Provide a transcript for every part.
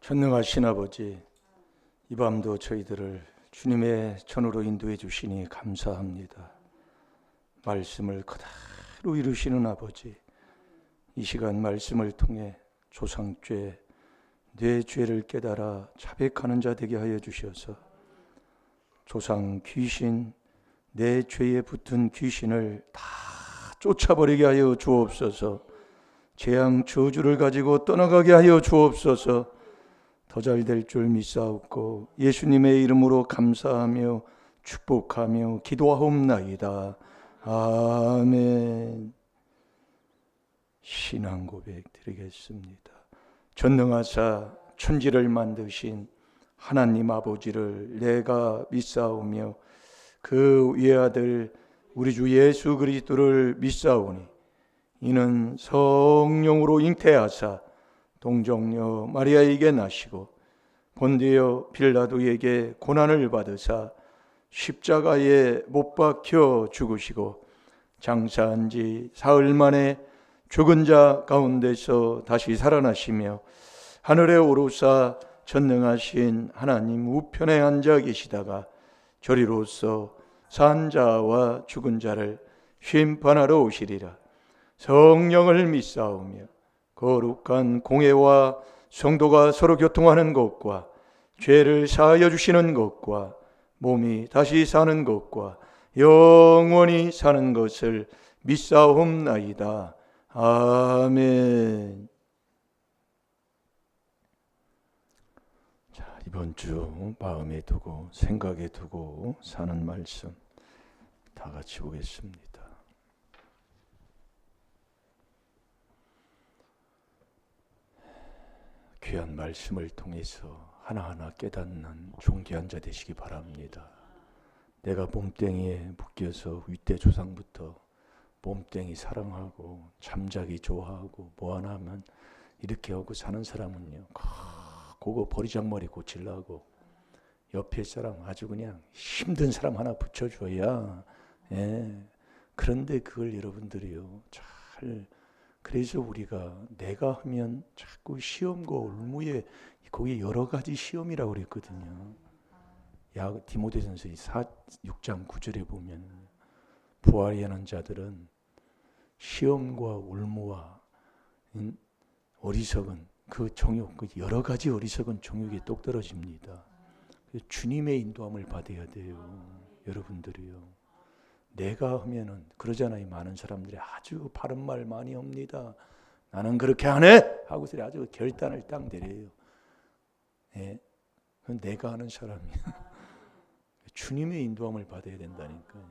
전능하신 아버지, 이 밤도 저희들을 주님의 전으로 인도해 주시니 감사합니다. 말씀을 그대로 이루시는 아버지, 이 시간 말씀을 통해 조상죄, 내 죄를 깨달아 자백하는 자 되게 하여 주셔서 조상 귀신, 내 죄에 붙은 귀신을 다 쫓아버리게 하여 주옵소서. 재앙 저주를 가지고 떠나가게 하여 주옵소서. 더 잘 될 줄 믿사옵고 예수님의 이름으로 감사하며 축복하며 기도하옵나이다. 아멘. 신앙 고백 드리겠습니다. 전능하사 천지를 만드신 하나님 아버지를 내가 믿사오며 그 외아들 우리 주 예수 그리스도를 믿사오니 이는 성령으로 잉태하사 동정녀 마리아에게 나시고 본디오 빌라도에게 고난을 받으사 십자가에 못 박혀 죽으시고 장사한 지 사흘 만에 죽은 자 가운데서 다시 살아나시며 하늘에 오르사 전능하신 하나님 우편에 앉아 계시다가 저리로서 산 자와 죽은 자를 심판하러 오시리라. 성령을 믿사오며 거룩한 공회와 성도가 서로 교통하는 것과 죄를 사하여 주시는 것과 몸이 다시 사는 것과 영원히 사는 것을 믿사옵나이다. 아멘. 자, 이번 주 마음에 두고 생각에 두고 사는 말씀 다 같이 보겠습니다. 귀한 말씀을 통해서 하나하나 깨닫는 존귀한 자 되시기 바랍니다. 내가 몸뚱이에 묶여서 윗대 조상부터 몸뚱이 사랑하고 잠자기 좋아하고 뭐 하나 하면 이렇게 하고 사는 사람은요, 그거 버리장머리 고치려고 옆에 사람 아주 그냥 힘든 사람 하나 붙여줘야, 그런데 그걸 여러분들이요 잘, 그래서 우리가 내가 하면 자꾸 시험과 올무에 거기 여러 가지 시험이라고 그랬거든요. 디모데전서 6장 9절에 보면 부활이 하는 자들은 시험과 올무와 어리석은 그 정욕, 그 여러 가지 어리석은 정욕에 똑 떨어집니다. 주님의 인도함을 받아야 돼요. 여러분들이요. 내가 하면은 그러잖아요. 많은 사람들이 아주 바른 말 많이 합니다. 나는 그렇게 안 해! 하고서 아주 결단을 딱 내려요. 그건 내가 하는 사람이야. 주님의 인도함을 받아야 된다니까요.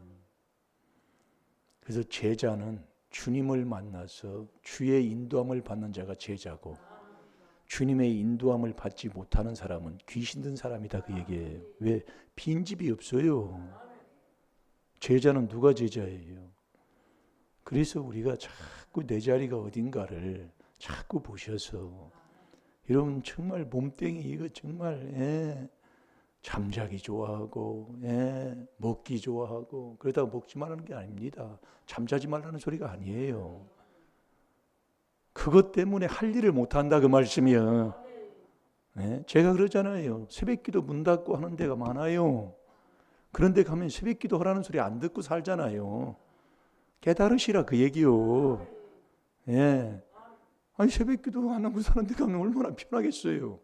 그래서 제자는 주님을 만나서 주의 인도함을 받는 자가 제자고, 주님의 인도함을 받지 못하는 사람은 귀신 든 사람이다, 그 얘기예요. 왜? 빈집이 없어요. 제자는 누가 제자예요? 그래서 우리가 자꾸 내 자리가 어딘가를 자꾸 보셔서, 여러분 정말 몸뚱이 이거 정말 잠자기 좋아하고 먹기 좋아하고 그러다가 먹지 말라는 게 아닙니다. 잠자지 말라는 소리가 아니에요. 그것 때문에 할 일을 못한다 그 말씀이에요. 제가 그러잖아요. 새벽기도 문 닫고 하는 데가 많아요. 그런데 가면 새벽기도 하라는 소리 안 듣고 살잖아요. 깨달으시라 그 얘기요. 아니 새벽기도 안 하고 사는 데 가면 얼마나 편하겠어요.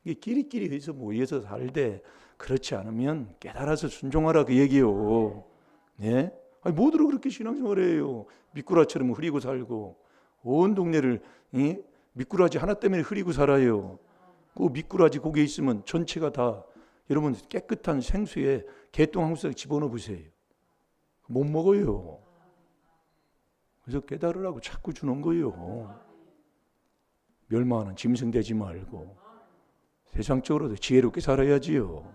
이게 끼리끼리 해서 모여서 살되 그렇지 않으면 깨달아서 순종하라 그 얘기요. 아니 뭐들어 그렇게 신앙생활해요. 미꾸라처럼 흐리고 살고 온 동네를 미꾸라지 하나 때문에 흐리고 살아요. 그 미꾸라지 고개 있으면 전체가 다, 여러분 깨끗한 생수에 개똥 한 구석 집어넣어 보세요. 못 먹어요. 그래서 깨달으라고 자꾸 주는 거예요. 멸망하는 짐승 되지 말고 세상적으로도 지혜롭게 살아야지요.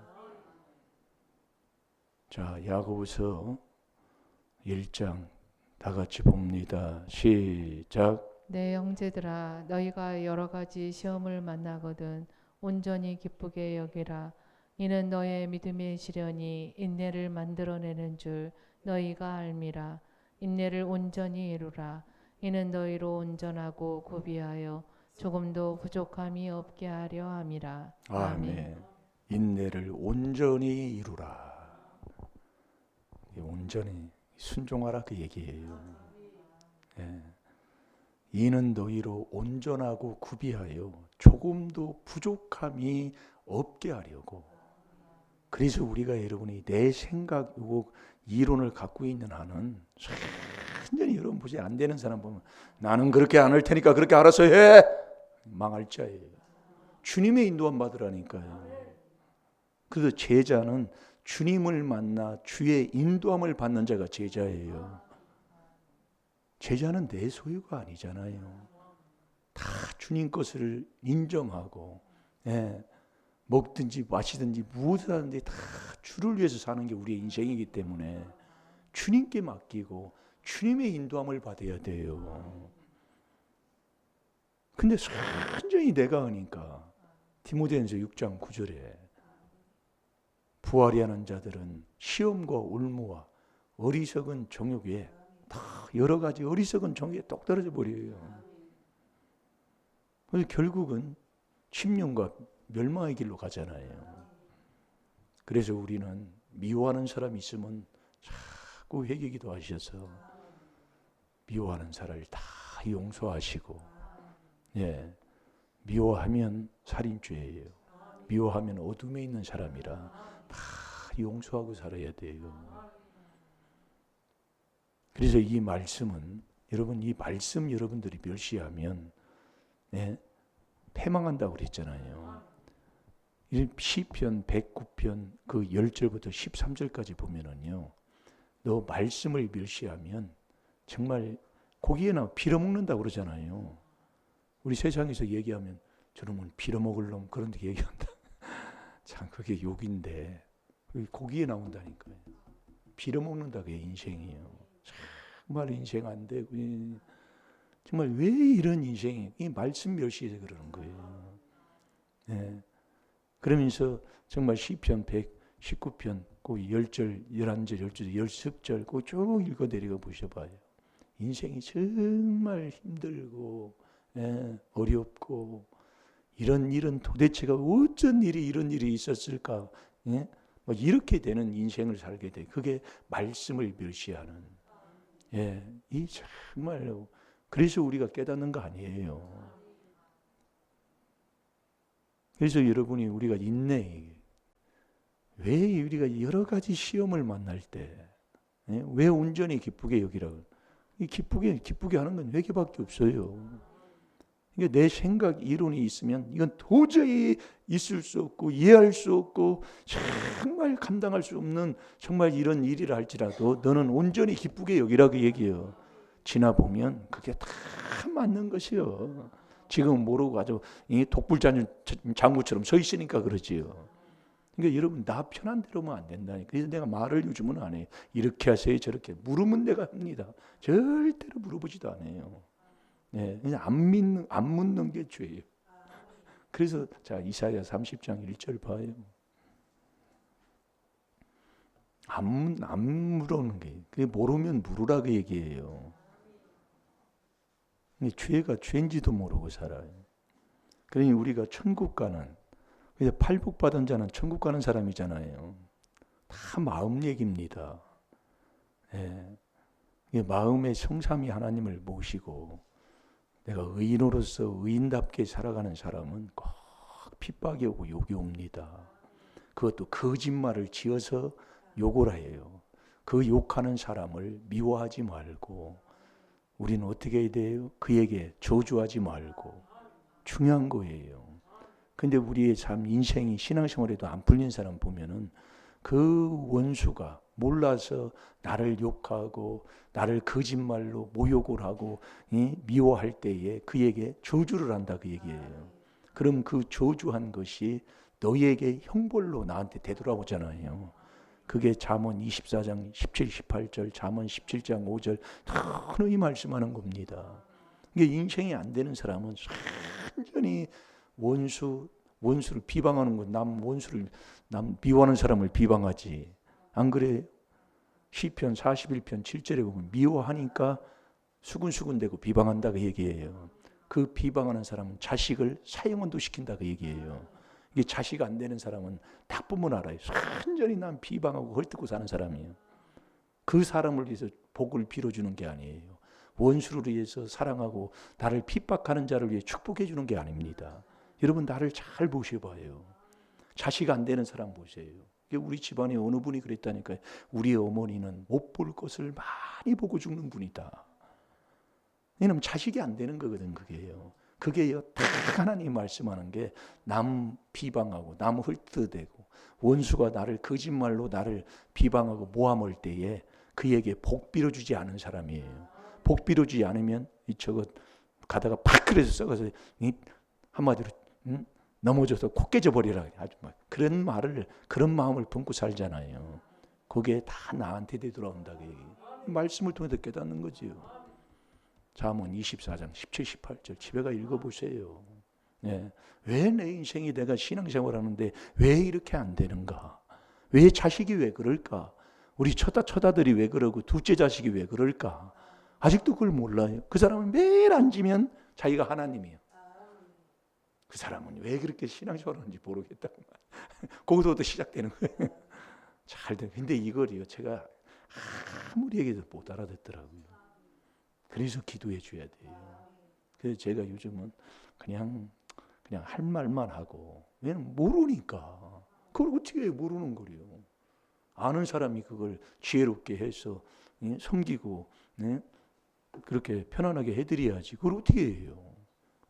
자, 야고보서 1장 다 같이 봅니다. 시작. 내 형제들아, 너희가 여러 가지 시험을 만나거든 온전히 기쁘게 여기라. 이는 너의 믿음의 시련이 인내를 만들어내는 줄 너희가 알미라. 인내를 온전히 이루라. 이는 너희로 온전하고 구비하여 조금도 부족함이 없게 하려 함이라. 아멘. 인내를 온전히 이루라. 온전히 순종하라 그 얘기예요. 예. 이는 너희로 온전하고 구비하여 조금도 부족함이 없게 하려고. 그래서 우리가 여러분이 내 생각, 이론을 갖고 있는 한은 완전히 여러분 보세요. 안 되는 사람 보면 나는 그렇게 안 할 테니까 그렇게 알아서 해. 망할 자예요. 주님의 인도함 받으라니까요. 그래서 제자는 주님을 만나 주의 인도함을 받는 자가 제자예요. 제자는 내 소유가 아니잖아요. 다 주님 것을 인정하고, 먹든지 마시든지 무엇을 하든지 다 주를 위해서 사는 게 우리의 인생이기 때문에 주님께 맡기고 주님의 인도함을 받아야 돼요. 근데 완전히 내가 하니까 디모데전서 6장 9절에 부활이 하는 자들은 시험과 올무와 어리석은 정욕에 다 여러 가지 어리석은 정욕에 똑 떨어져 버려요. 그래서 결국은 침륜과 멸망의 길로 가잖아요. 그래서 우리는 미워하는 사람이 있으면 자꾸 회개기도 하셔서 미워하는 사람을 다 용서하시고, 미워하면 살인죄예요. 미워하면 어둠에 있는 사람이라 다 용서하고 살아야 돼요. 그래서 이 말씀은 여러분, 이 말씀 여러분들이 멸시하면 패망한다고 그랬잖아요. 시편 109편 그 10절부터 13절까지 보면은요, 너 말씀을 멸시하면 정말 고기에나 빌어먹는다고 그러잖아요. 우리 세상에서 얘기하면 저놈은 빌어먹을 놈 그런 데 얘기한다. 참 그게 욕인데 고기에 나온다니까요. 빌어먹는다 그게 인생이에요. 정말 인생 안 되고 정말 왜 이런 인생이 이 말씀 멸시해서 그러는 거예요. 그러면서 정말 시편 119편 그 10절, 11절, 12절, 10절 그 쭉 읽어 내려가 보셔봐요. 인생이 정말 힘들고 어렵고 이런 일은 도대체가 어쩐 일이 이런 일이 있었을까? 뭐 이렇게 되는 인생을 살게 돼. 그게 말씀을 멸시하는. 이 정말로 그래서 우리가 깨닫는 거 아니에요. 그래서 여러분이 우리가 인내, 왜 우리가 여러 가지 시험을 만날 때, 왜 온전히 기쁘게 여기라고? 이 기쁘게 하는 건 회개밖에 없어요. 그러니까 내 생각, 이론이 있으면 이건 도저히 있을 수 없고 이해할 수 없고 정말 감당할 수 없는 정말 이런 일이라 할지라도 너는 온전히 기쁘게 여기라고 얘기해요. 지나보면 그게 다 맞는 것이요. 지금 모르고 아주 독불장구처럼 서 있으니까 그러지요. 그러니까 여러분 나 편한 대로면 안 된다니까. 그래서 내가 말을 요즘은 안 해요. 이렇게 하세요 저렇게. 물으면 내가 합니다. 절대로 물어보지도 않아요. 그냥 안 묻는 게 죄예요. 그래서 자 이사야 30장 1절 봐요. 안 물어는 게 그게 모르면 물으라 그 얘기예요. 죄가 죄인지도 모르고 살아요. 그러니 우리가 천국 가는, 팔복 받은 자는 천국 가는 사람이잖아요. 다 마음 얘기입니다. 마음의 성삼위 하나님을 모시고 내가 의인으로서 의인답게 살아가는 사람은 꼭 핍박이 오고 욕이 옵니다. 그것도 거짓말을 지어서 욕을 해요. 그 욕하는 사람을 미워하지 말고 우리는 어떻게 해야 돼요? 그에게 저주하지 말고. 중요한 거예요. 근데 우리의 삶, 인생이 신앙생활에도 안 풀린 사람 보면은 그 원수가 몰라서 나를 욕하고 나를 거짓말로 모욕을 하고 미워할 때에 그에게 저주를 한다 그 얘기예요. 그럼 그 저주한 것이 너희에게 형벌로 나한테 되돌아오잖아요. 그게 잠언 24장 17, 18절, 잠언 17장 5절 다 너희 말씀하는 겁니다. 이게 인생이 안 되는 사람은 완전히 원수를 비방하는 건 남 미워하는 사람을 비방하지. 안 그래? 시편 41편 7절에 보면 미워하니까 수근수근대고 비방한다 그 얘기예요. 그 비방하는 사람은 자식을 사형원도 시킨다 그 얘기예요. 이게 자식 안 되는 사람은 딱 보면 알아요. 완전히 난 비방하고 헐뜯고 사는 사람이에요. 그 사람을 위해서 복을 빌어주는 게 아니에요. 원수를 위해서 사랑하고 나를 핍박하는 자를 위해 축복해 주는 게 아닙니다. 여러분 나를 잘 보셔봐요. 자식 안 되는 사람 보세요. 우리 집안에 어느 분이 그랬다니까요. 우리 어머니는 못 볼 것을 많이 보고 죽는 분이다. 왜냐면 자식이 안 되는 거거든 그게요. 그게요 딱 하나님 말씀하는 게 남 비방하고 남 헐뜯대고 원수가 나를 거짓말로 나를 비방하고 모함할 때에 그에게 복 빌어주지 않은 사람이에요. 복 빌어주지 않으면 저거 가다가 팍 그래서 썩어서 한마디로 넘어져서 코 깨져버리라. 아주 막 그런 말을 그런 마음을 품고 살잖아요. 그게 다 나한테 되돌아온다. 말씀을 통해서 깨닫는 거지요. 잠언 24장 17, 18절 집에 가 읽어보세요. 네. 왜 내 인생이 내가 신앙생활하는데 왜 이렇게 안 되는가? 왜 자식이 왜 그럴까? 우리 처다들이 왜 그러고 둘째 자식이 왜 그럴까? 아직도 그걸 몰라요. 그 사람은 매일 앉으면 자기가 하나님이에요. 그 사람은 왜 그렇게 신앙생활하는지 모르겠다. 거기서부터 시작되는 거예요. 잘 돼. 근데 이거리요. 제가 아무리 얘기해도 못 알아듣더라고요. 그래서 기도해 줘야 돼요. 그래서 제가 요즘은 그냥 할 말만 하고 왜냐면 모르니까. 그걸 어떻게 모르는 거래요. 아는 사람이 그걸 지혜롭게 해서 섬기고 그렇게 편안하게 해드려야지. 그걸 어떻게 해요.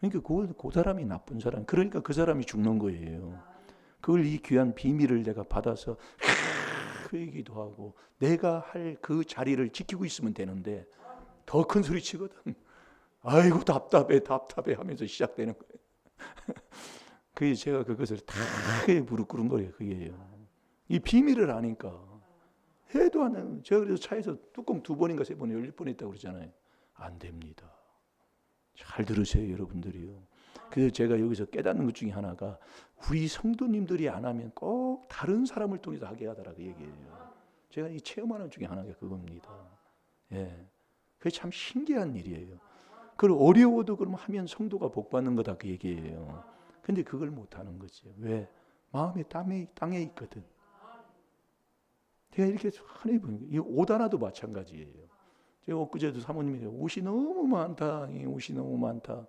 그러니까 그 사람이 나쁜 사람. 그러니까 그 사람이 죽는 거예요. 그걸 이 귀한 비밀을 내가 받아서 회기도 하고 내가 할 그 자리를 지키고 있으면 되는데 더 큰 소리 치거든. 아이고 답답해 하면서 시작되는 거예요. 그래서 제가 그것을 다 무릎 꿇은 거예요. 그게요. 이 비밀을 아니까 해도 안 해요. 제가 그래서 차에서 뚜껑 2번인가 3번 열릴 뻔했다고 그러잖아요. 안 됩니다. 잘 들으세요 여러분들이요. 그래서 제가 여기서 깨닫는 것 중에 하나가 우리 성도님들이 안 하면 꼭 다른 사람을 통해서 하게 하더라 그 얘기예요. 제가 이 체험하는 중에 하나가 그겁니다. 예, 그게 참 신기한 일이에요. 그걸 어려워도 그럼 하면 성도가 복 받는 거다 그 얘기예요. 근데 그걸 못 하는 거지. 왜? 마음이 땅에 있거든. 제가 이렇게 하나님 보는 이 옷 하나도 마찬가지예요. 제가 엊그제도 사모님이 옷이 너무 많다. 옷이 너무 많다.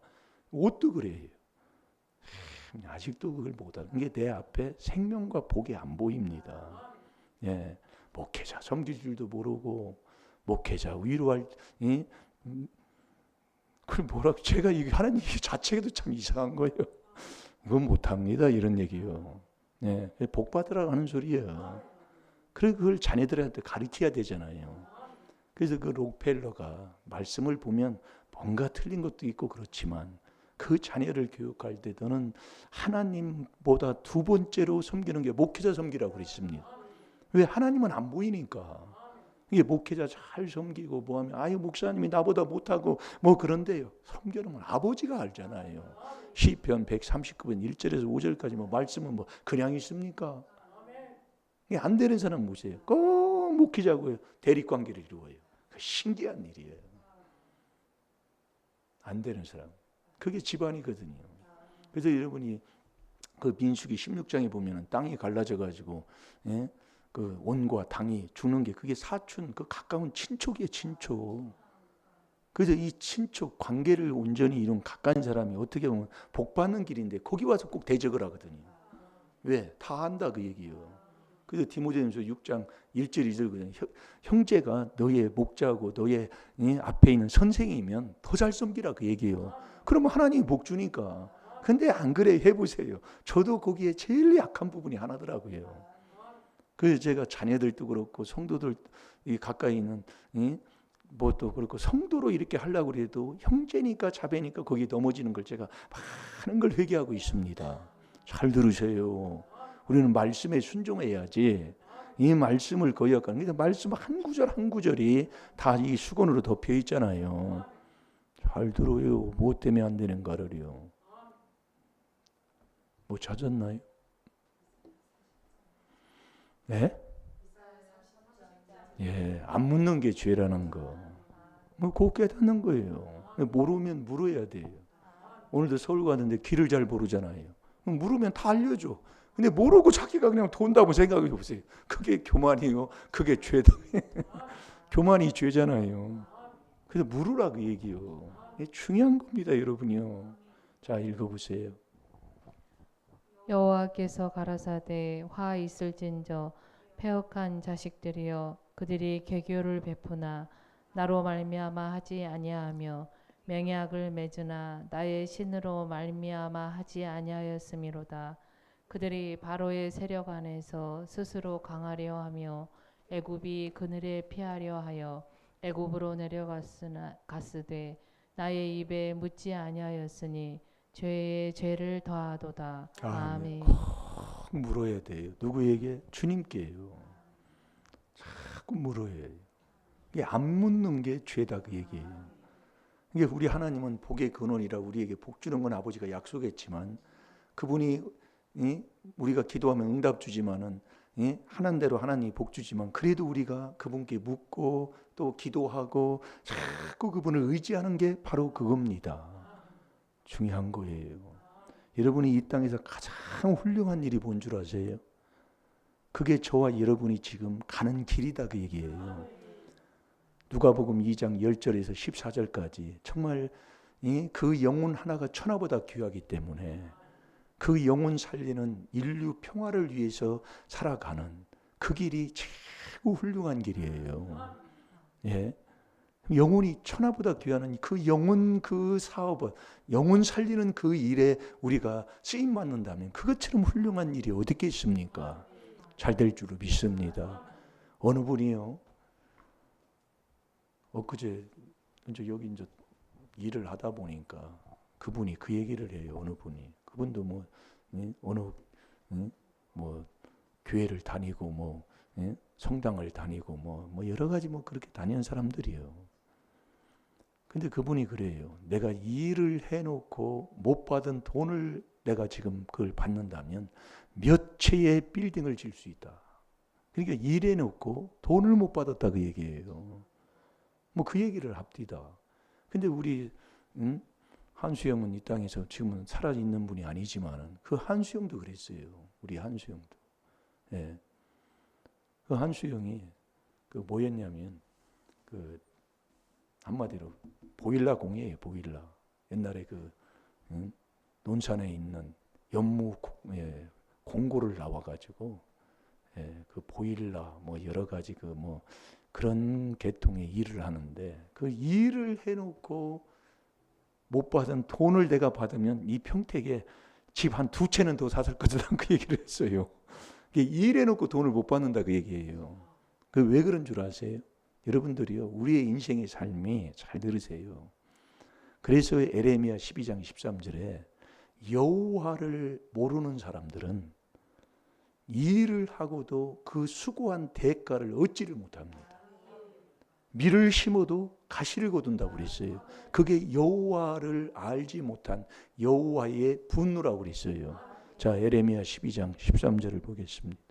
옷도 그래요. 아직도 그걸 못하는 게 내 앞에 생명과 복이 안 보입니다. 예, 목회자 섬길 줄도 모르고 목회자 위로할 그 뭐라고 제가 이 하나님 자체도 참 이상한 거예요. 이건 못합니다 이런 얘기요. 예, 복 받으라고 하는 소리예요. 그래서 그걸 자녀들한테 가르쳐야 되잖아요. 그래서 그 록펠러가 말씀을 보면 뭔가 틀린 것도 있고 그렇지만 그 자녀를 교육할 때 너는 하나님보다 2번째로 섬기는 게 목회자 섬기라고 그랬습니다. 왜? 하나님은 안 보이니까. 이게 목회자 잘 섬기고 뭐하면 아유 목사님이 나보다 못하고 뭐 그런데요. 섬겨놓으면 아버지가 알잖아요. 시편 139편 1절에서 5절까지 뭐 말씀은 뭐 그냥 있습니까? 이게 안 되는 사람 보세요. 꼭 목회자고요. 대립관계를 이루어요. 신기한 일이에요. 안 되는 사람. 그게 집안이거든요. 그래서 여러분이 그 민수기 16장에 보면은 땅이 갈라져 가지고 그 온과 당이 주는 게 그게 사촌 그 가까운 친족이에요. 친족. 그래서 이 친족 관계를 온전히 이룬 가까운 사람이 어떻게 보면 복 받는 길인데 거기 와서 꼭 대적을 하거든요. 왜? 다 안다 그 얘기예요. 그래서 디모데전서 6장 1절 2절 형제가 너의 목자고 너의 앞에 있는 선생이면 더 잘 섬기라 그 얘기예요. 그러면 하나님이 복 주니까. 근데 안 그래 해보세요. 저도 거기에 제일 약한 부분이 하나더라고요. 그래서 제가 자녀들도 그렇고 성도들 가까이 있는 뭐또 그렇고 성도로 이렇게 하려고 해도 형제니까 자매니까 거기 넘어지는 걸 제가 많은 걸 회개하고 있습니다. 잘 들으세요. 우리는 말씀에 순종해야지. 이 말씀을 거역하는. 그러니까 말씀 한 구절 한 구절이 다 이 수건으로 덮여 있잖아요. 잘 들어요. 무엇 때문에 안 되는가를요. 뭐 찾았나요? 네? 예, 안 묻는 게 죄라는 거. 뭐 곧 깨닫는 거예요. 모르면 물어야 돼요. 오늘도 서울 갔는데 길을 잘 모르잖아요. 물으면 다 알려줘. 근데 모르고 자기가 그냥 돈다고 생각해 보세요. 그게 교만이요. 그게 죄다. 교만이 죄잖아요. 그래서 물으라 그 얘기요. 이게 중요한 겁니다, 여러분이요. 자, 읽어보세요. 여호와께서 가라사대 화 있을진저 패역한 자식들이여 그들이 개교를 베푸나 나로 말미암아 하지 아니하며 맹약을 맺으나 나의 신으로 말미암아 하지 아니하였음이로다. 그들이 바로의 세력 안에서 스스로 강하려 하며 애굽이 그늘에 피하려 하여 애굽으로 갔으되 나의 입에 묻지 아니하였으니 죄에 죄를 더하도다. 아멘. 아멘. 꼭 물어야 돼요. 누구에게? 주님께요. 자꾸 물어야 해요. 이게 안 묻는 게 죄다 그 얘기예요. 이게 우리 하나님은 복의 근원이라 우리에게 복 주는 건 아버지가 약속했지만 그분이 우리가 기도하면 응답 주지만은 하나님 대로 하나님이 복 주지만 그래도 우리가 그분께 묻고 또 기도하고 자꾸 그분을 의지하는 게 바로 그겁니다. 중요한 거예요. 여러분이 이 땅에서 가장 훌륭한 일이 뭔 줄 아세요? 그게 저와 여러분이 지금 가는 길이다 그 얘기예요. 누가복음 2장 10절에서 14절까지 정말 그 영혼 하나가 천하보다 귀하기 때문에 그 영혼 살리는 인류 평화를 위해서 살아가는 그 길이 최고 훌륭한 길이에요. 예. 영혼이 천하보다 귀한 그 영혼 그 사업은 영혼 살리는 그 일에 우리가 쓰임 받는다면 그것처럼 훌륭한 일이 어디 있겠습니까? 잘 될 줄로 믿습니다. 어느 분이요? 엊그제 이제 여기 이제 일을 하다 보니까 그분이 그 얘기를 해요. 어느 분이 그분도 뭐 어느 뭐 교회를 다니고 뭐 성당을 다니고 뭐 여러 가지 뭐 그렇게 다니는 사람들이에요. 근데 그분이 그래요. 내가 일을 해놓고 못 받은 돈을 내가 지금 그걸 받는다면 몇 채의 빌딩을 질 수 있다. 그러니까 일해놓고 돈을 못 받았다 그 얘기예요. 뭐 그 얘기를 합디다. 근데 우리 한수영은 이 땅에서 지금은 살아 있는 분이 아니지만은 그 한수영도 그랬어요. 우리 한수영도. 예. 그 한수영이 그 뭐였냐면 그 한마디로 보일러 공이에요. 보일러. 옛날에 그 논산에 있는 연무 공고를 나와가지고 그 보일러 뭐 여러 가지 그 뭐 그런 계통의 일을 하는데 그 일을 해놓고 못 받은 돈을 내가 받으면 이 평택에 집 한 두 채는 더 샀을 거다 그 얘기를 했어요. 일해놓고 돈을 못 받는다 그 얘기예요. 그 왜 그런 줄 아세요? 여러분들이요 우리의 인생의 삶이 잘 들으세요. 그래서 에레미야 12장 13절에 여호와를 모르는 사람들은 일을 하고도 그 수고한 대가를 얻지를 못합니다. 밀을 심어도 가시를 거둔다고 그랬어요. 그게 여호와를 알지 못한 여호와의 분노라고 그랬어요. 자, 에레미야 12장 13절을 보겠습니다.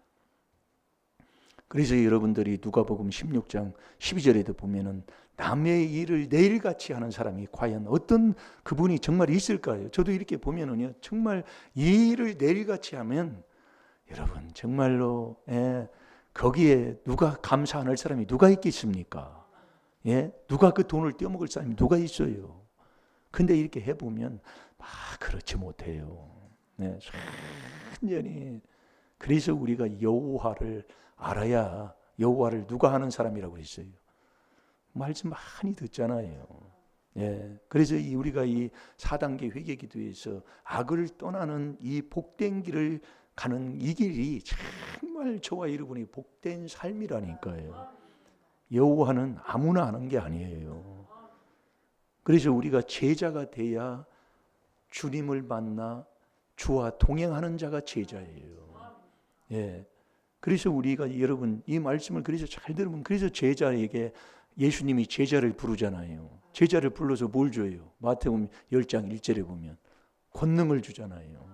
그래서 여러분들이 누가복음 16장 12절에도 보면은 남의 일을 내일같이 하는 사람이 과연 어떤 그분이 정말 있을까요? 저도 이렇게 보면은요, 정말 이 일을 내일같이 하면 여러분 정말로 거기에 누가 감사 안 할 사람이 누가 있겠습니까? 누가 그 돈을 떼어먹을 사람이 누가 있어요? 근데 이렇게 해보면 그렇지 못해요. 완전히 그래서 우리가 여호와를 알아야 여호와를 누가 하는 사람이라고 했어요. 말씀 많이 듣잖아요. 그래서 우리가 이 4단계 회개기도에서 악을 떠나는 이 복된 길을 가는 이 길이 정말 저와 여러분이 복된 삶이라니까요. 여호와는 아무나 하는 게 아니에요. 그래서 우리가 제자가 돼야 주님을 만나 주와 동행하는 자가 제자예요. 그래서 우리가 여러분 이 말씀을 그래서 잘 들으면 그래서 제자에게 예수님이 제자를 부르잖아요. 제자를 불러서 뭘 줘요? 마태복음 10장 1절에 보면 권능을 주잖아요.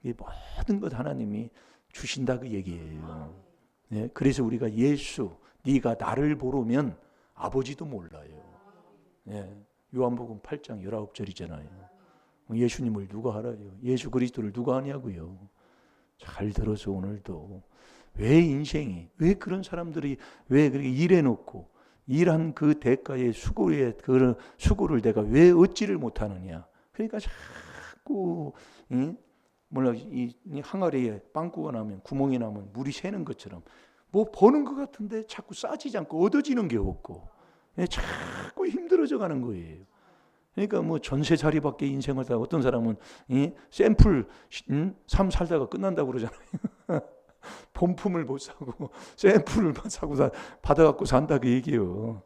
이 모든 것 하나님이 주신다 그 얘기예요. 그래서 우리가 예수 네가 나를 보르면 아버지도 몰라요. 요한복음 8장 19절이잖아요. 예수님을 누가 알아요? 예수 그리스도를 누가 아냐고요? 잘 들어서 오늘도 왜 인생이 왜 그런 사람들이 왜 그렇게 일해놓고 일한 그 대가의 수고의 그 수고를 내가 왜 얻지를 못하느냐? 그러니까 자꾸 이 항아리에 빵꾸가 나면 구멍이 나면 물이 새는 것처럼 뭐 버는 것 같은데 자꾸 싸지지 않고 얻어지는 게 없고 자꾸 힘들어져 가는 거예요. 그러니까 뭐 전세자리밖에 인생을 다 어떤 사람은 샘플 삶 살다가 끝난다고 그러잖아요. 본품을 못 사고 샘플만 사고 받아갖고 산다 그 얘기예요.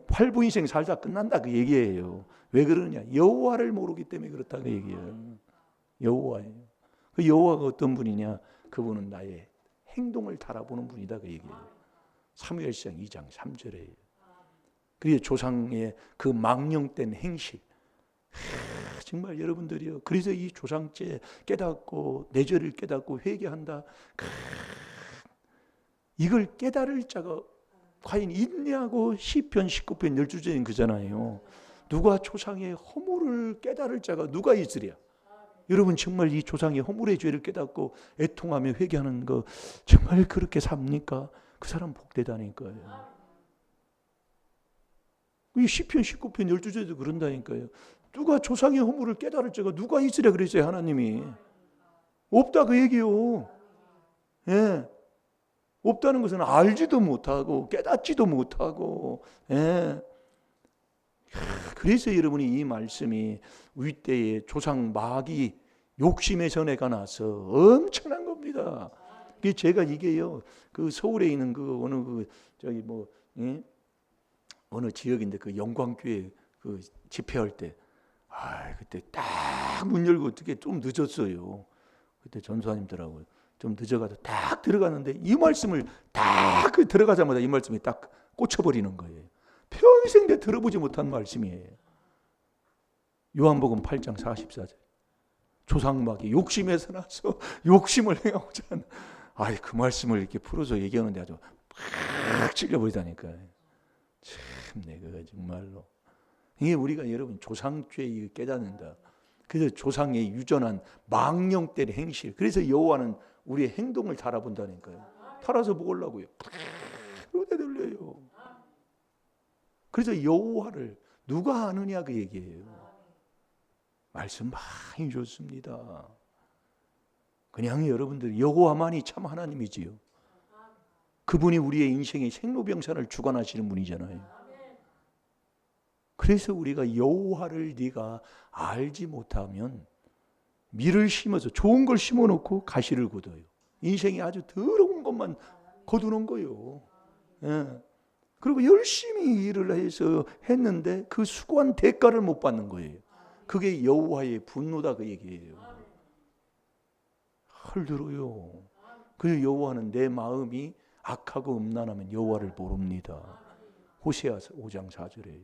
팔부 인생 살다 끝난다 그 얘기예요. 왜 그러냐? 여호와를 모르기 때문에 그렇다 그 얘기예요. 여호와예요. 그 여호와가 어떤 분이냐? 그분은 나의 행동을 달아보는 분이다 그 얘기예요. 사무엘상 2장 3절에 그리고 조상의 그 망령된 행실 정말 여러분들이요. 그래서 이 조상죄 깨닫고 내 죄를 깨닫고 회개한다. 이걸 깨달을 자가 과연 있냐고 시편 19편 12절인 그잖아요. 누가 조상의 허물을 깨달을 자가 누가 있으랴. 여러분 정말 이 조상의 허물의 죄를 깨닫고 애통하며 회개하는 거 정말 그렇게 삽니까? 그 사람 복되다니까요. 이 시편 19편 12절에도 그런다니까요. 누가 조상의 허물을 깨달을 자가 누가 있으랴 그랬어요. 하나님이. 없다 그 얘기요. 예. 없다는 것은 알지도 못하고 깨닫지도 못하고 그래서 여러분이 이 말씀이 윗대의 조상 마귀 욕심의 전해가 나서 엄청난 겁니다. 제가 이게요. 그 서울에 있는 그 어느 그 저기 뭐 어느 지역인데 그 영광교회 그 집회할 때 그때 딱 문 열고 어떻게 좀 늦었어요. 그때 전수사님들하고 좀 늦어가서 딱 들어갔는데 이 말씀을 딱 들어가자마자 이 말씀이 딱 꽂혀버리는 거예요. 평생 내 들어보지 못한 말씀이에요. 요한복음 8장 44절. 조상마귀 욕심에서 나서 욕심을 행하고자 하는 그 말씀을 이렇게 풀어서 얘기하는데 아주 팍 찔려버리다니까요. 참내 그거 정말로 이게 우리가 여러분 조상죄 깨닫는다. 그래서 조상의 유전한 망령된 행실. 그래서 여호와는 우리의 행동을 달아본다니까요. 달아서 먹으려고요. 그러게 들려요. 그래서 여호와를 누가 아느냐 그 얘기예요. 말씀 많이 줬습니다. 그냥 여러분들 여호와만이 참 하나님이지요. 그분이 우리의 인생의 생로병사를 주관하시는 분이잖아요. 그래서 우리가 여호와를 네가 알지 못하면 밀을 심어서 좋은 걸 심어놓고 가시를 거둬요. 인생이 아주 더러운 것만 거두는 거예요. 그리고 열심히 일을 해서 했는데 그 수고한 대가를 못 받는 거예요. 그게 여호와의 분노다 그 얘기예요. 헐들어요. 그래서 여호와는 내 마음이 악하고 음란하면 여호와를 모릅니다. 호세아 5장 4절에요.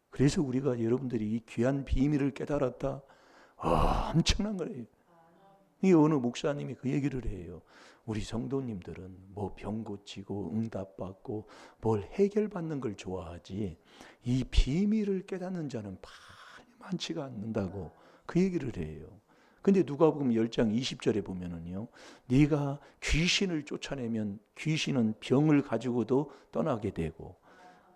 그래서 우리가 여러분들이 이 귀한 비밀을 깨달았다. 엄청난 거예요. 이 어느 목사님이 그 얘기를 해요. 우리 성도님들은 뭐 병 고치고 응답받고 뭘 해결받는 걸 좋아하지 이 비밀을 깨닫는 자는 많지가 않는다고 그 얘기를 해요. 근데 누가복음 10장 20절에 보면은요. 네가 귀신을 쫓아내면 귀신은 병을 가지고도 떠나게 되고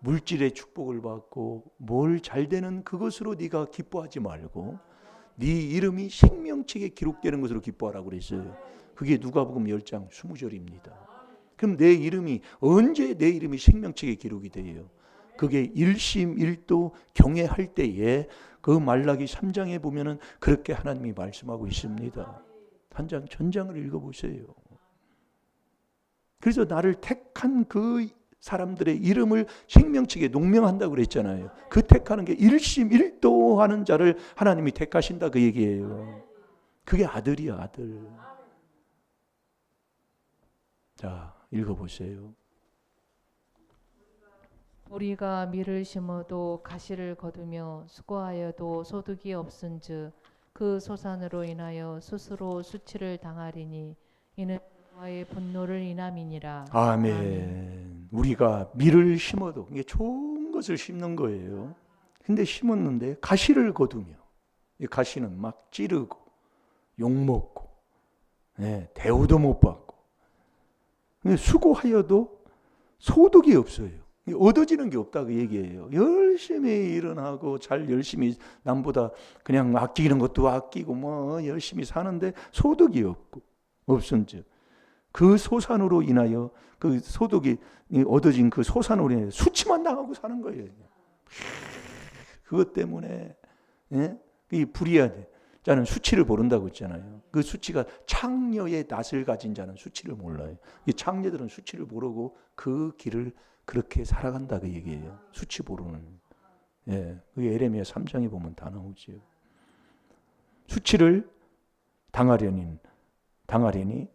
물질의 축복을 받고 뭘 잘 되는 그것으로 네가 기뻐하지 말고 네 이름이 생명책에 기록되는 것으로 기뻐하라고 그랬어요. 그게 누가복음 10장 20절입니다. 그럼 내 이름이 언제 내 이름이 생명책에 기록이 돼요? 그게 일심일도 경외할 때에 그 말라기 3장에 보면은 그렇게 하나님이 말씀하고 있습니다. 전장을 읽어보세요. 그래서 나를 택한 그 사람들의 이름을 생명책에 농명한다고 그랬잖아요. 그 택하는 게 일심일도 하는 자를 하나님이 택하신다 그 얘기예요. 그게 아들이야 아들. 자 읽어보세요. 우리가 밀을 심어도 가시를 거두며 수고하여도 소득이 없은즉 그 소산으로 인하여 스스로 수치를 당하리니 이는 여호와의 분노를 인함이니라. 아멘. 우리가 밀을 심어도 이게 좋은 것을 심는 거예요. 근데 심었는데 가시를 거두며 이 가시는 막 찌르고 욕먹고 대우도 못 받고 수고하여도 소득이 없어요. 얻어지는 게 없다고 얘기해요. 열심히 일어나고 잘 열심히 남보다 그냥 아끼는 것도 아끼고 뭐 열심히 사는데 소득이 없은즉 그 소산으로 인하여 그 소득이 얻어진 그 소산으로 인하여 수치만 당하고 사는 거예요. 그것 때문에 이 불의한 자는 수치를 모른다고 했잖아요. 그 수치가 창녀의 낯을 가진 자는 수치를 몰라요. 이 창녀들은 수치를 모르고 그 길을 그렇게 살아간다 그 얘기예요. 수치 모르는. 그게 에레미야 3장에 보면 다 나오지요. 수치를 당하려니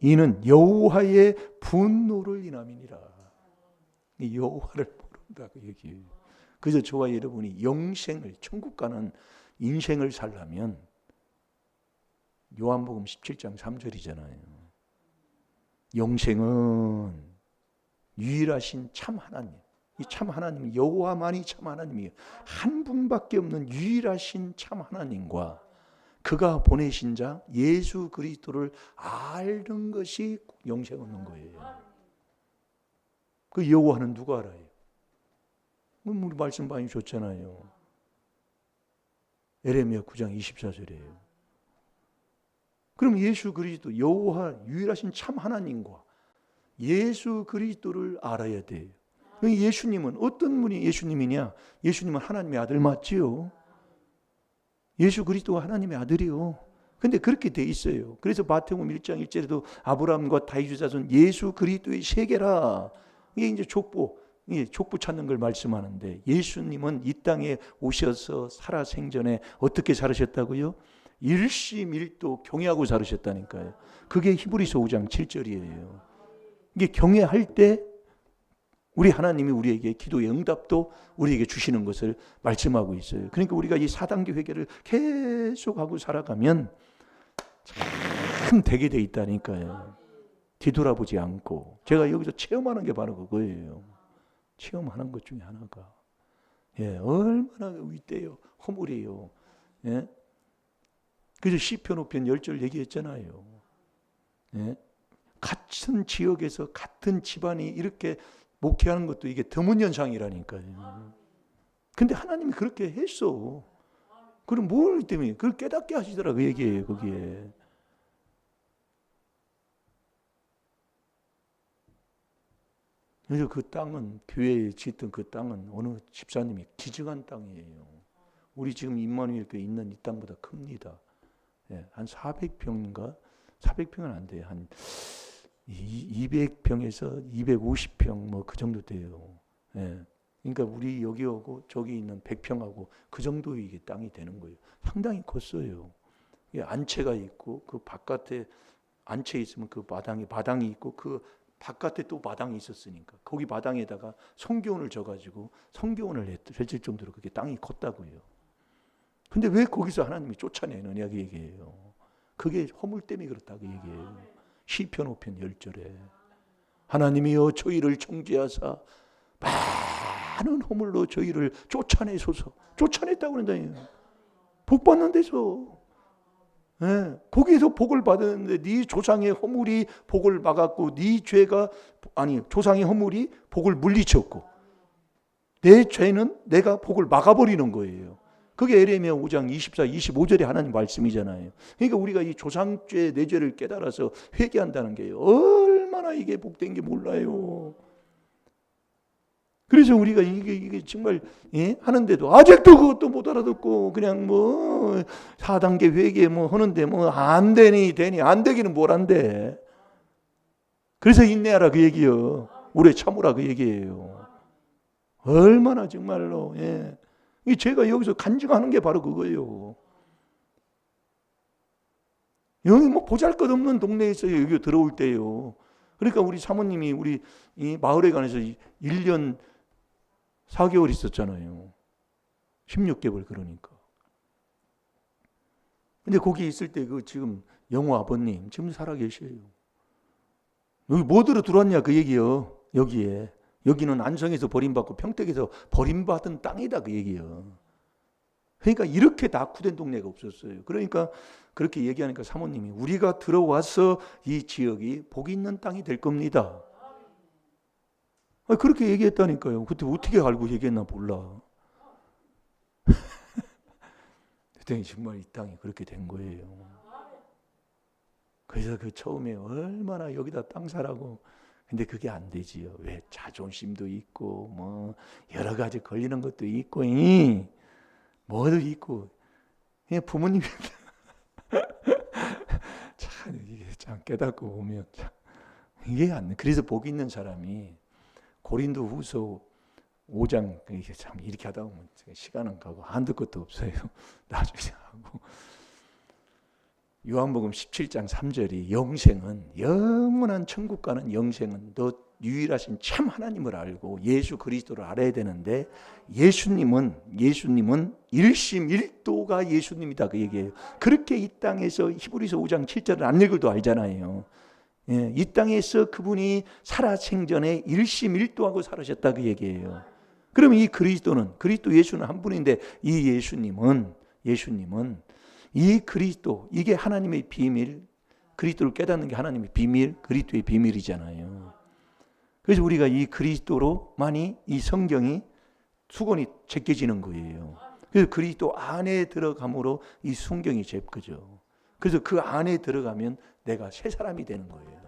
이는 여호와의 분노를 인함이니라. 이 여호와를 모른다 그 얘기예요. 그래서 저와 여러분이 영생을 천국 가는 인생을 살려면 요한복음 17장 3절이잖아요. 영생은 유일하신 참 하나님, 이 참 하나님 여호와만이 참 하나님이에요. 한 분밖에 없는 유일하신 참 하나님과 그가 보내신 자 예수 그리스도를 아는 것이 영생 얻는 거예요. 그 여호와는 누가 알아요? 우리 말씀 많이 줬잖아요. 에레미야 9장 24절이에요. 그럼 예수 그리스도 여호와 유일하신 참 하나님과 예수 그리스도를 알아야 돼요. 예수님은 어떤 분이 예수님이냐? 예수님은 하나님의 아들 맞지요? 예수 그리스도가 하나님의 아들이요. 근데 그렇게 돼 있어요. 그래서 마태복음 1장 1절에도 아브라함과 다윗의 자손 예수 그리스도의 세계라. 이게 이제 족보 찾는 걸 말씀하는데 예수님은 이 땅에 오셔서 살아 생전에 어떻게 살으셨다고요? 일심일도 경외하고 살으셨다니까요. 그게 히브리서 5장 7절이에요. 이게 경외할 때 우리 하나님이 우리에게 기도의 응답도 우리에게 주시는 것을 말씀하고 있어요. 그러니까 우리가 이 4단계 회개를 계속하고 살아가면 참 되게 돼 있다니까요. 뒤돌아보지 않고. 제가 여기서 체험하는 게 바로 그거예요. 체험하는 것 중에 하나가 얼마나 윗대요. 허물이에요. 그래서 시편 5편 10절 얘기했잖아요. 같은 지역에서 같은 집안이 이렇게 목회하는 것도 이게 드문 현상이라니까요. 근데 하나님이 그렇게 했어. 그럼 뭘 때문에 그걸 깨닫게 하시더라 그 얘기예요. 거기에. 그래서 그 땅은 교회에 짓던 그 땅은 어느 집사님이 기증한 땅이에요. 우리 지금 임마누엘 교회 있는 이 땅보다 큽니다. 한 400평인가? 400평은 안 돼요. 한 200평에서 250평 뭐 그 정도 돼요. 그러니까 우리 여기 오고 저기 있는 100평하고 그 정도 이게 땅이 되는 거예요. 상당히 컸어요. 안채가 있고 그 바깥에 안채 있으면 그 마당이 있고 그 바깥에 또 마당이 있었으니까 거기 마당에다가 성교원을 져가지고 성교원을 했을 정도로 그게 땅이 컸다고요. 근데 왜 거기서 하나님이 쫓아내느냐 그 얘기예요. 그게 허물 때문에 그렇다고 얘기해요. 시편 5편 10절에 하나님이여 저희를 정죄하사 많은 허물로 저희를 쫓아내소서. 쫓아냈다고 그런다요. 복 받는 데서. 거기에서 복을 받았는데 네 조상의 허물이 복을 막았고 네 죄가 조상의 허물이 복을 물리쳤고 내 죄는 내가 복을 막아버리는 거예요. 그게 에레미야 5장 24, 25절에 하나님 말씀이잖아요. 그러니까 우리가 이 조상죄 내 죄를 깨달아서 회개한다는 게 얼마나 이게 복된 게 몰라요. 그래서 우리가 이게 정말 하는데도 아직도 그것도 못 알아듣고 그냥 뭐 4단계 회개 뭐 하는데 뭐 안 되니 안 되기는 뭘 안 돼. 그래서 인내하라 그 얘기요. 오래 참으라 그 얘기예요. 얼마나 정말로 제가 여기서 간증하는 게 바로 그거예요. 여기 뭐 보잘것없는 동네에서 여기 들어올 때요. 그러니까 우리 사모님이 우리 이 마을에 관해서 1년 4개월 있었잖아요. 16개월 그러니까. 근데 거기 있을 때 그 지금 영호 아버님 지금 살아 계셔요. 여기 뭐들어 들어왔냐 그 얘기요. 여기에. 여기는 안성에서 버림받고 평택에서 버림받은 땅이다 그 얘기요. 그러니까 이렇게 낙후된 동네가 없었어요. 그러니까 그렇게 얘기하니까 사모님이 우리가 들어와서 이 지역이 복 있는 땅이 될 겁니다. 그렇게 얘기했다니까요. 그때 어떻게 알고 얘기했나 몰라. 그랬더니 정말 이 땅이 그렇게 된 거예요. 그래서 그 처음에 얼마나 여기다 땅 사라고. 근데 그게 안 되지요. 왜? 자존심도 있고 뭐 여러 가지 걸리는 것도 있고 뭐도 있고 그냥 부모님 참 이게 참 깨닫고 보면 참 이게 안 돼. 그래서 복 있는 사람이 고린도후서 5장 이게 참 이렇게 하다 보면 시간은 가고 한두 것도 없어요. 나중에 하고 요한복음 17장 3절이 영생은 영원한 천국 가는 영생은 너 유일하신 참 하나님을 알고 예수 그리스도를 알아야 되는데 예수님은 일심일도가 예수님이다 그 얘기예요. 그렇게 이 땅에서 히브리서 5장 7절을 안 읽어도 알잖아요. 예, 이 땅에서 그분이 살아생전에 일심일도하고 살으셨다 그 얘기예요. 그러면 이 그리스도 예수는 한 분인데 이 예수님은 이 그리스도 이게 하나님의 비밀, 그리스도를 깨닫는 게 하나님의 비밀, 그리스도의 비밀이잖아요. 그래서 우리가 이 그리스도로만이 이 성경이 수건이 제껴지는 거예요. 그래서 그리스도 안에 들어감으로 이 순경이 제거죠. 그래서 그 안에 들어가면 내가 새 사람이 되는 거예요.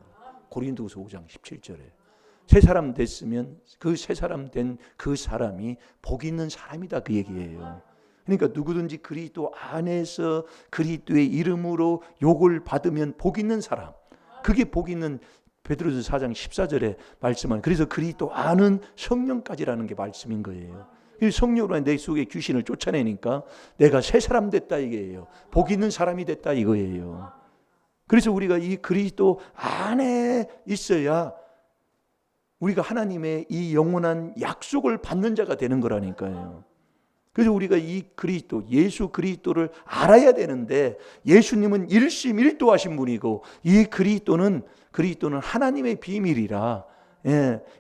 고린도후서 5장 17절에 새 사람 됐으면 그 새 사람 된 그 사람이 복 있는 사람이다 그 얘기예요. 그러니까 누구든지 그리스도 안에서 그리스도의 이름으로 욕을 받으면 복 있는 사람, 그게 복 있는 베드로서 4장 14절에 말씀한 그래서 그리스도 아는 성령까지라는 게 말씀인 거예요. 성령으로 내 속에 귀신을 쫓아내니까 내가 새 사람 됐다 이게예요. 복 있는 사람이 됐다 이거예요. 그래서 우리가 이 그리스도 안에 있어야 우리가 하나님의 이 영원한 약속을 받는 자가 되는 거라니까요. 그래서 우리가 이 그리스도, 예수 그리스도를 알아야 되는데 예수님은 일심일도하신 분이고 이 그리스도는 하나님의 비밀이라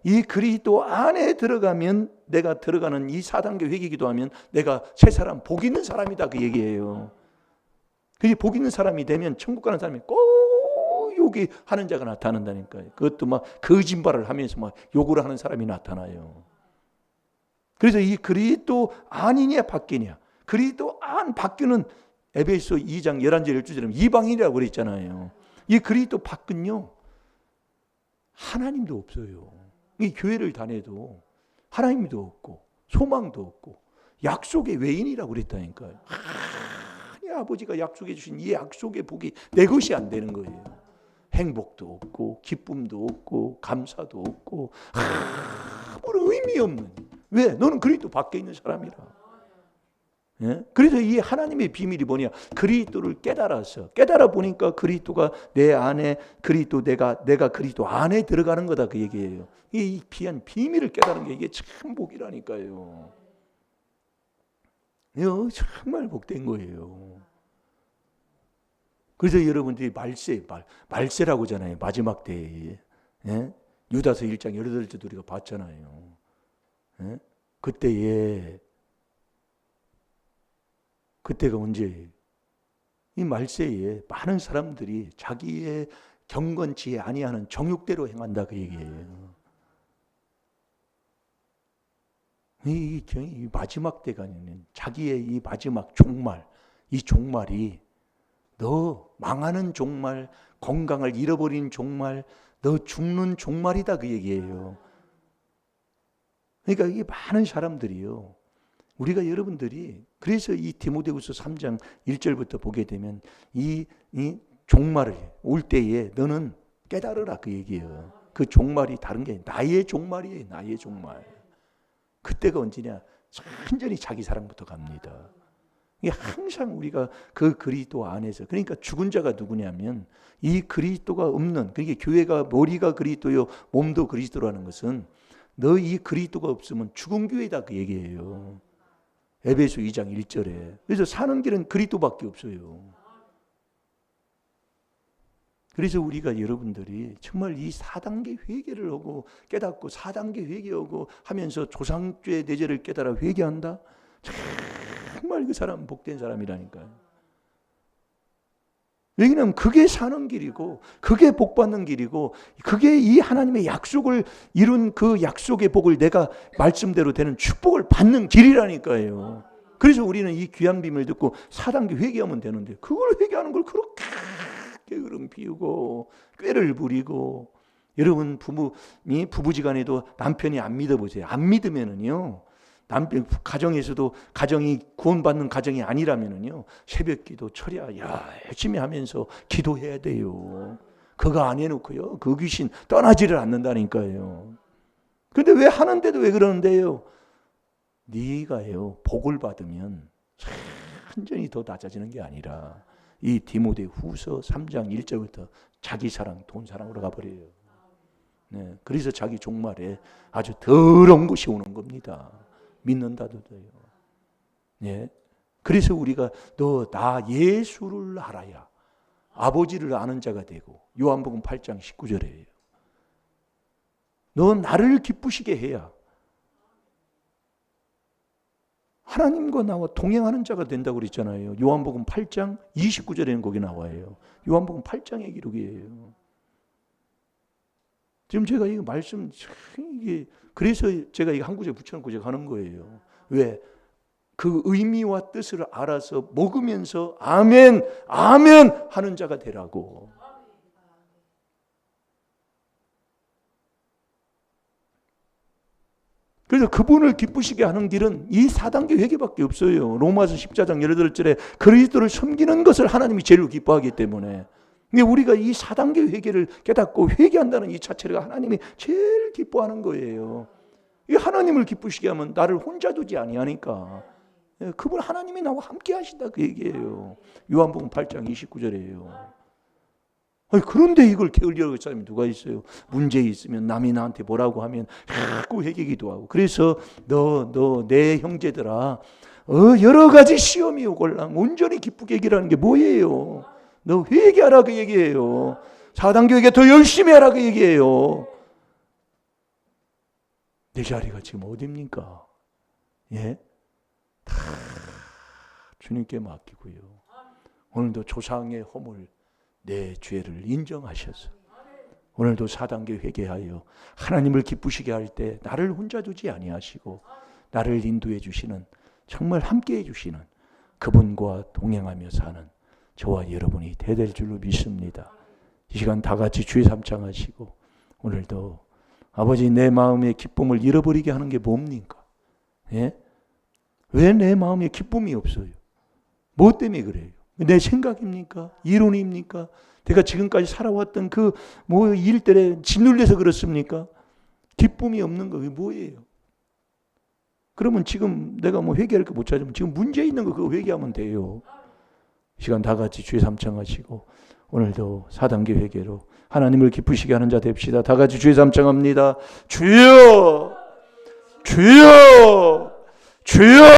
이 그리스도 안에 들어가면 내가 들어가는 이 4단계 회개기도 하면 내가 새 사람, 복 있는 사람이다 그 얘기예요. 그게 복 있는 사람이 되면 천국 가는 사람이 꼭 욕이 하는 자가 나타난다니까요. 그것도 막 거짓말을 하면서 막 욕을 하는 사람이 나타나요. 그래서 이 그리스도 아니냐 바뀌냐. 그리스도 안 바뀌는 에베소 2장 11절 12절은 이방인이라고 그랬잖아요. 이 그리스도 밖은요. 하나님도 없어요. 이 교회를 다녀도 하나님도 없고 소망도 없고 약속의 외인이라고 그랬다니까요. 아버지가 약속해 주신 이 약속의 복이 내 것이 안 되는 거예요. 행복도 없고 기쁨도 없고 감사도 없고 아무런 의미 없는. 왜? 너는 그리스도 밖에 있는 사람이라. 예? 그래서 이 하나님의 비밀이 뭐냐? 그리스도를 깨달아 보니까 그리스도가 내 안에 그리스도 내가 그리스도 안에 들어가는 거다 그 얘기예요. 이 귀한 비밀을 깨달은 게 이게 참 복이라니까요. 정말 복된 거예요. 그래서 여러분들이 말세라고 하잖아요. 마지막 때에. 예? 유다서 1장 18절도 우리가 봤잖아요. 예? 그때가 언제예요? 이 말세에 많은 사람들이 자기의 경건치 아니하는 정욕대로 행한다 그 얘기예요. 이 마지막 때가 아니면 자기의 이 마지막 종말, 이 종말이 너 망하는 종말, 건강을 잃어버린 종말, 너 죽는 종말이다 그 얘기예요. 그러니까 이게 많은 사람들이요. 우리가 여러분들이 그래서 이 디모데후서 3장 1절부터 보게 되면 이 종말을 올 때에 너는 깨달으라 그 얘기예요. 그 종말이 다른 게 나의 종말이에요. 나의 종말. 그때가 언제냐? 완전히 자기 사랑부터 갑니다. 이게 항상 우리가 그 그리스도 안에서 그러니까 죽은 자가 누구냐면 이 그리스도가 없는 그러니까 교회가 머리가 그리스도요 몸도 그리스도라는 것은 너 이 그리스도가 없으면 죽은 교회다 그 얘기예요. 에베소 2장 1절에. 그래서 사는 길은 그리스도밖에 없어요. 그래서 우리가 여러분들이 정말 이 4단계 회개를 하고 깨닫고 4단계 회개하고 하면서 조상죄 내재를 깨달아 회개한다. 정말 그 사람은 복된 사람이라니까요. 왜냐하면 그게 사는 길이고 그게 복 받는 길이고 그게 이 하나님의 약속을 이룬 그 약속의 복을 내가 말씀대로 되는 축복을 받는 길이라니까요. 그래서 우리는 이 귀한 비밀 듣고 4단계 회개하면 되는데 그걸 회개하는 걸 그렇게 게으름 피우고 꾀를 부리고 여러분 부부지간에도 남편이 안 믿어보세요. 안 믿으면은요 남편 가정에서도 가정이 구원받는 가정이 아니라면은요 새벽기도 철야 열심히 하면서 기도해야 돼요. 그거 안 해놓고요 그 귀신 떠나지를 않는다니까요. 근데 왜 하는데도 왜 그러는데요? 네가요 복을 받으면 완전히 더 낮아지는 게 아니라 이 디모데후서 3장 1절부터 자기 사랑 돈 사랑으로 가버려요. 네, 그래서 자기 종말에 아주 더러운 것이 오는 겁니다. 믿는다도 돼요. 예. 그래서 우리가 너 나 예수를 알아야 아버지를 아는 자가 되고 요한복음 8장 19절이에요. 너 나를 기쁘시게 해야 하나님과 나와 동행하는 자가 된다고 그랬잖아요. 요한복음 8장 29절에는 거기 나와요. 요한복음 8장의 기록이에요. 지금 제가 이거 말씀 이게 그래서 제가 이거 한 구절 붙여놓고 제가 하는 거예요. 왜? 그 의미와 뜻을 알아서 먹으면서 아멘, 아멘 하는 자가 되라고. 그래서 그분을 기쁘시게 하는 길은 이 4단계 회개밖에 없어요. 로마서 14장 18절에 그리스도를 섬기는 것을 하나님이 제일 기뻐하기 때문에 우리가 이 4단계 회개를 깨닫고 회개한다는 이 자체가 하나님이 제일 기뻐하는 거예요. 이 하나님을 기쁘시게 하면 나를 혼자 두지 아니하니까 그분 하나님이 나와 함께 하신다 그 얘기예요. 요한복음 8장 29절이에요. 그런데 이걸 게을리하고 있는 사람이 누가 있어요? 문제 있으면 남이 나한테 뭐라고 하면 자꾸 회개기도 하고. 그래서 너 내 형제들아 여러 가지 시험이 오걸랑 온전히 기쁘게 얘기라는 게 뭐예요? 너 회개하라 그 얘기예요. 4단계 회개 더 열심히 하라 그 얘기예요. 내 자리가 지금 어딥니까? 예? 다 주님께 맡기고요. 오늘도 조상의 허물 내 죄를 인정하셔서 오늘도 4단계 회개하여 하나님을 기쁘시게 할 때 나를 혼자 두지 아니하시고 나를 인도해 주시는 정말 함께해 주시는 그분과 동행하며 사는 저와 여러분이 되될 줄로 믿습니다. 이 시간 다 같이 주의 삼창하시고 오늘도 아버지 내 마음의 기쁨을 잃어버리게 하는 게 뭡니까? 예? 왜 내 마음에 기쁨이 없어요? 뭐 때문에 그래요? 내 생각입니까? 이론입니까? 내가 지금까지 살아왔던 그 일들에 짓눌려서 그렇습니까? 기쁨이 없는 거 그게 뭐예요? 그러면 지금 내가 회개할 거 못 찾으면 지금 문제 있는 거 그거 회개하면 돼요. 시간 다 같이 주의 삼창하시고 오늘도 4단계 회개로 하나님을 기쁘시게 하는 자 됩시다. 다 같이 주의 삼창합니다. 주여 주여 주여